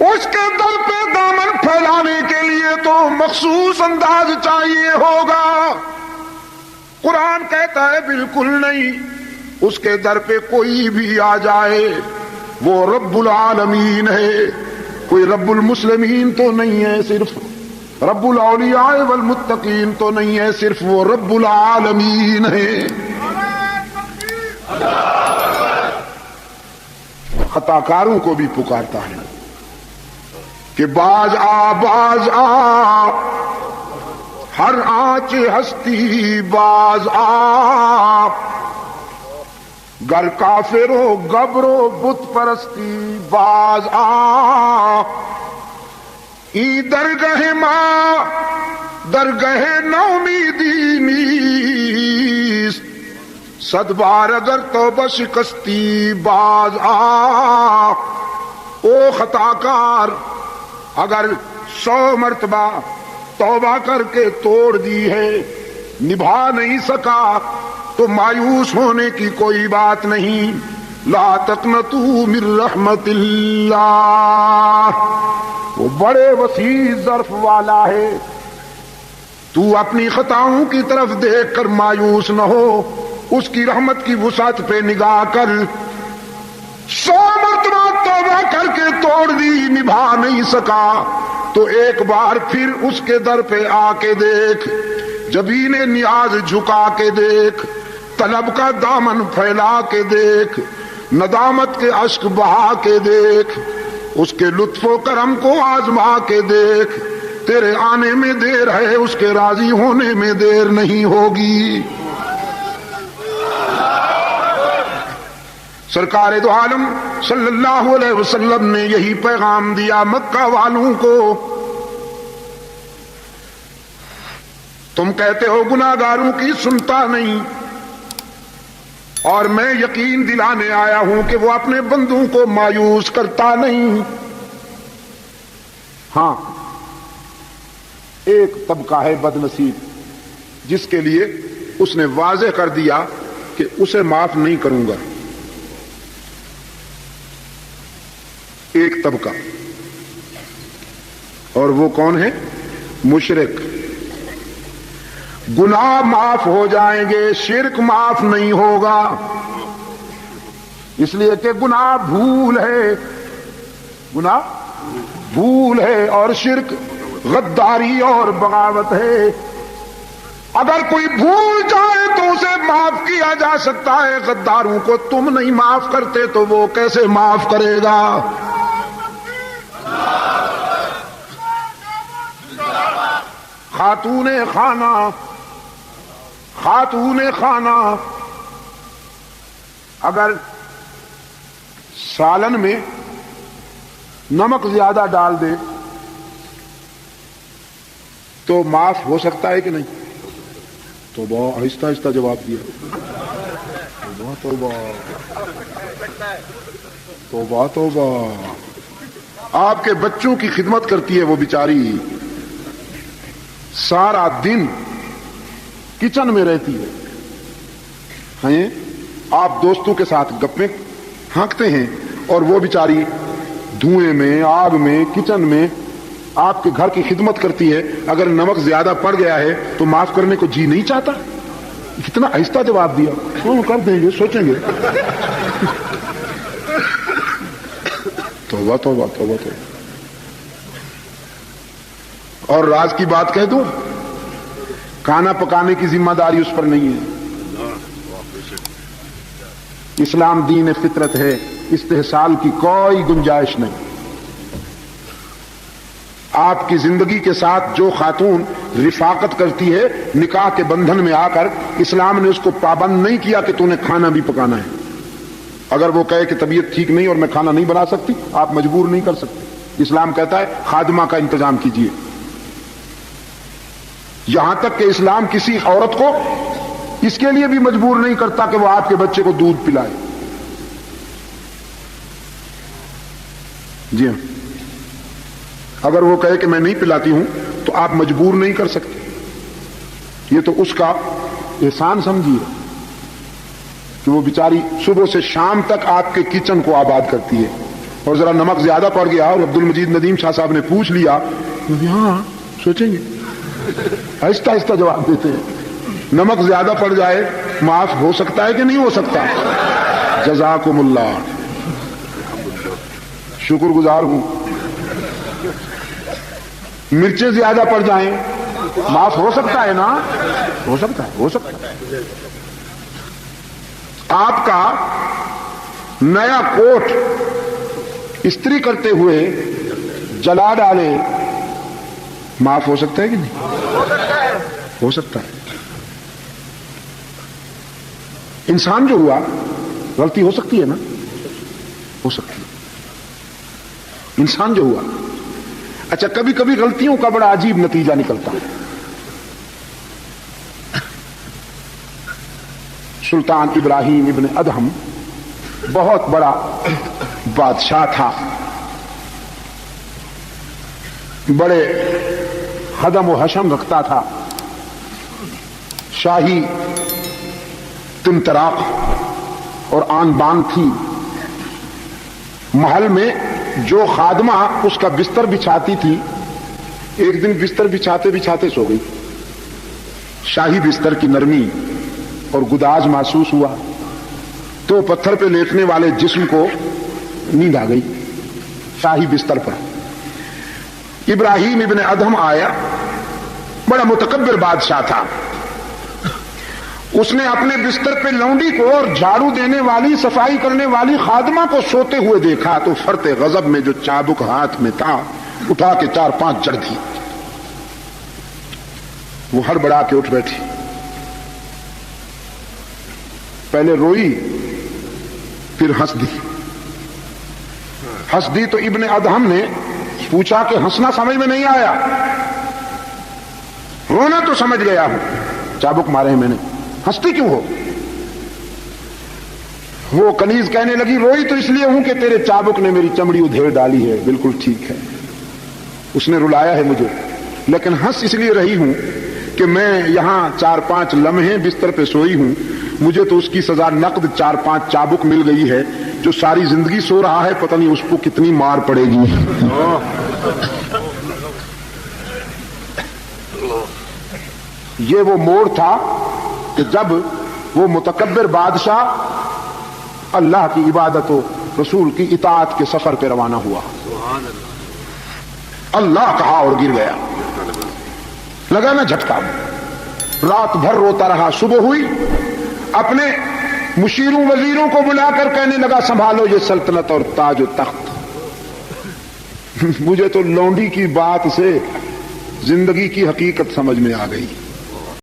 اس کے در پہ دامن پھیلانے کے لیے تو مخصوص انداز چاہیے ہوگا. قرآن کہتا ہے بالکل نہیں. اس کے در پہ کوئی بھی آ جائے وہ رب العالمین ہے. کوئی رب المسلمین تو نہیں ہے, صرف رب الاولیاء والمتقین تو نہیں ہے, صرف وہ رب العالمین ہے. خطا کاروں کو بھی پکارتا ہے کہ باز آ ہر آنچ ہستی باز آ, گر کافرو گبرو بت پرستی باز آ, ای درگہ ماں درگہ نومیدی نیست, صد بار اگر توبہ شکستی باز آ. او خطا کار, اگر 100 مرتبہ توبہ کر کے توڑ دی ہے, نبھا نہیں سکا تو مایوس ہونے کی کوئی بات نہیں. لا تقنطوا من رحمت اللہ, وہ بڑے وسیع ظرف والا ہے. تو اپنی خطاؤں کی طرف دیکھ کر مایوس نہ ہو, اس کی رحمت کی وسعت پہ نگاہ کر. 100 مرتبہ توبہ کر کے توڑ دی, نبھا نہیں سکا تو ایک بار پھر اس کے در پہ آ کے دیکھ, جبین نیاز جھکا کے دیکھ, طلب کا دامن پھیلا کے دیکھ, ندامت کے اشک بہا کے دیکھ, اس کے لطف و کرم کو آزما کے دیکھ. تیرے آنے میں دیر ہے, اس کے راضی ہونے میں دیر نہیں ہوگی. سرکار دو عالم صلی اللہ علیہ وسلم نے یہی پیغام دیا مکہ والوں کو. تم کہتے ہو گناہگاروں کی سنتا نہیں, اور میں یقین دلانے آیا ہوں کہ وہ اپنے بندوں کو مایوس کرتا نہیں. ہاں, ایک طبقہ ہے بد نصیب جس کے لیے اس نے واضح کر دیا کہ اسے معاف نہیں کروں گا. ایک طبقہ, اور وہ کون ہے؟ مشرک. گناہ معاف ہو جائیں گے, شرک معاف نہیں ہوگا, اس لیے کہ گناہ بھول ہے, گناہ بھول ہے, اور شرک غداری اور بغاوت ہے. اگر کوئی بھول جائے تو اسے معاف کیا جا سکتا ہے, غداروں کو تم نہیں معاف کرتے تو وہ کیسے معاف کرے گا؟ خاتون خانہ اگر سالن میں نمک زیادہ ڈال دے تو معاف ہو سکتا ہے کہ نہیں؟ تو بہت آہستہ آہستہ جواب دیا. توبہ. آپ کے بچوں کی خدمت کرتی ہے وہ بیچاری, سارا دن کچن میں رہتی ہے. آپ دوستوں کے ساتھ گپیں ہانکتے ہیں اور وہ بیچاری دھوئیں میں, آگ میں, کچن میں آپ کے گھر کی خدمت کرتی ہے. اگر نمک زیادہ پڑ گیا ہے تو معاف کرنے کو جی نہیں چاہتا. کتنا آہستہ جواب دیا. کر دیں گے, سوچیں گے. توبہ. اور راز کی بات کہہ دوں, کھانا پکانے کی ذمہ داری اس پر نہیں ہے. اسلام دین فطرت ہے, استحصال کی کوئی گنجائش نہیں. آپ کی زندگی کے ساتھ جو خاتون رفاقت کرتی ہے نکاح کے بندھن میں آ کر, اسلام نے اس کو پابند نہیں کیا کہ تو نے کھانا بھی پکانا ہے. اگر وہ کہے کہ طبیعت ٹھیک نہیں اور میں کھانا نہیں بنا سکتی, آپ مجبور نہیں کر سکتے. اسلام کہتا ہے خادمہ کا انتظام کیجیے. یہاں تک کہ اسلام کسی عورت کو اس کے لیے بھی مجبور نہیں کرتا کہ وہ آپ کے بچے کو دودھ پلائے. جی ہاں, اگر وہ کہے کہ میں نہیں پلاتی ہوں تو آپ مجبور نہیں کر سکتے. یہ تو اس کا احسان سمجھیے کہ وہ بیچاری صبح سے شام تک آپ کے کچن کو آباد کرتی ہے. اور ذرا نمک زیادہ پڑ گیا اور عبد المجید ندیم شاہ صاحب نے پوچھ لیا تو ہاں سوچیں گے، آہستہ آہستہ جواب دیتے ہیں، نمک زیادہ پڑ جائے معاف ہو سکتا ہے کہ نہیں ہو سکتا؟ جزاکم اللہ، شکر گزار ہوں۔ مرچیں زیادہ پڑ جائیں معاف ہو سکتا ہے نا؟ ہو سکتا ہے، ہو سکتا ہے۔ آپ کا نیا کوٹ استری کرتے ہوئے جلا ڈالے، معاف ہو سکتا ہے کہ نہیں؟ ہو سکتا ہے۔ انسان جو ہوا غلطی ہو سکتی ہے نا؟ ہو سکتی ہے۔ انسان جو ہوا، اچھا کبھی کبھی غلطیوں کا بڑا عجیب نتیجہ نکلتا ہے۔ سلطان ابراہیم ابن ادہم بہت بڑا بادشاہ تھا، بڑے حدم و حشم رکھتا تھا، شاہی تمطراق اور آن بان تھی۔ محل میں جو خادمہ اس کا بستر بچھاتی تھی، ایک دن بستر بچھاتے بچھاتے سو گئی۔ شاہی بستر کی نرمی اور گداز محسوس ہوا تو پتھر پہ لیٹنے والے جسم کو نیند آ گئی شاہی بستر پر۔ ابراہیم ابن ادہم آیا، بڑا متکبر بادشاہ تھا۔ اس نے اپنے بستر پہ لونڈی کو اور جھاڑو دینے والی، صفائی کرنے والی خادمہ کو سوتے ہوئے دیکھا تو فرط غضب میں جو چابک ہاتھ میں تھا اٹھا کے 4-5 جڑ دی۔ وہ ہڑبڑا کے اٹھ بیٹھی، پہلے روئی پھر ہنس دی۔ ہنس دی تو ابن ادہم نے پوچھا کہ ہنسنا سمجھ میں نہیں آیا؟ رونا تو سمجھ گیا ہوں، چابک مارے ہیں میں نے، ہنستی کیوں ہو؟ وہ کنیز کہنے لگی روئی تو اس لیے ہوں کہ تیرے چابک نے میری چمڑی ادھیڑ ڈالی ہے۔ بالکل ٹھیک ہے، اس نے رلایا ہے مجھے، لیکن ہنس اس لیے رہی ہوں کہ میں یہاں 4-5 لمحے بستر پہ سوئی ہوں، مجھے تو اس کی سزا نقد 4-5 چابک مل گئی ہے۔ جو ساری زندگی سو رہا ہے پتہ نہیں اس کو کتنی مار پڑے گی۔ یہ وہ موڑ تھا کہ جب وہ متکبر بادشاہ اللہ کی عبادت و رسول کی اطاعت کے سفر پہ روانہ ہوا۔ اللہ کہا اور گر گیا، لگا نا جھٹکا۔ رات بھر روتا رہا، صبح ہوئی، اپنے مشیروں وزیروں کو بلا کر کہنے لگا سنبھالو یہ سلطنت اور تاج و تخت۔ مجھے تو لونڈی کی بات سے زندگی کی حقیقت سمجھ میں آ گئی۔